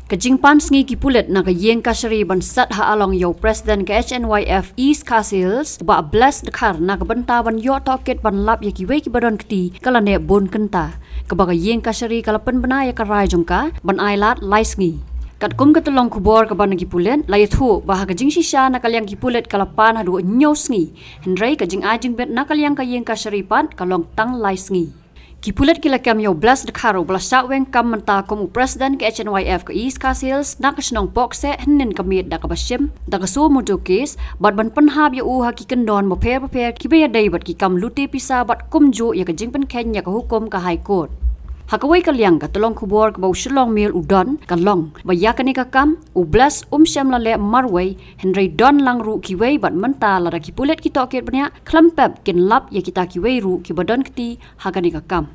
Kajingpan Sngi ki Pulit na Ïingkashari bansat ha along yo President ke HNYF Ïingkashari ba bless dekhar na benta ban yo toket ban lap ya Kiwei ki badon kti kala ne bon kenta kebaga Ïingkashari kala pen bena ya karai jongka ban ailat lai Sngi kat kum ketolong kubor ke ban ki Pulit lai thu bah kajing shisha na kalyang ki Pulit kala pan hadu nyo Sngi hendrai kajing ajing bet na kalyang ka Ïingkashari pan kalong tang lai Sngi ki Pulit kila kam yo bless dekharo blasa weng kam menta komu President ke HNYF ke Ïingkashari nak snong pokse hnen kamit da kabashim da kasu mujokis bat ban penhab ya u haki kendon mo per ki be dai bat ki kam luti pisa bat kumju ya kajing pen kenya ka hukum ka high court Hakawai kalyang ka tolong kubor ka bau Shillong Mail udon kalong baya kani ka kam u bless syam la le marway Henry don lang ru Kiwei bat menta la da ki Pulit ki toket banya klampep kin lap ya kita Kiwei ru ki badon kti hakani ka kam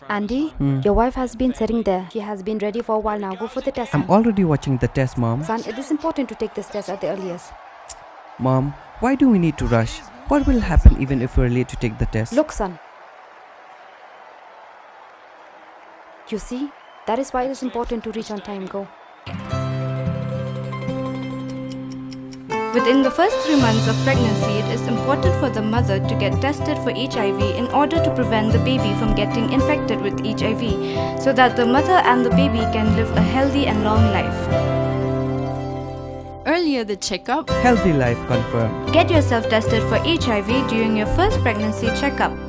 Andy, your wife has been sitting there. She has been ready for a while now. Go for the test. I'm already watching the test, Mom. Son, it is important to take this test at the earliest. Mom, why do we need to rush? What will happen even if we're late to take the test? Look, son. You see, that is why it is important to reach on time. Go. Within the first 3 months of pregnancy, it is important for the mother to get tested for HIV in order to prevent the baby from getting infected with HIV, so that the mother and the baby can live a healthy and long life. Earlier the checkup. Healthy life confirmed. Get yourself tested for HIV during your first pregnancy checkup.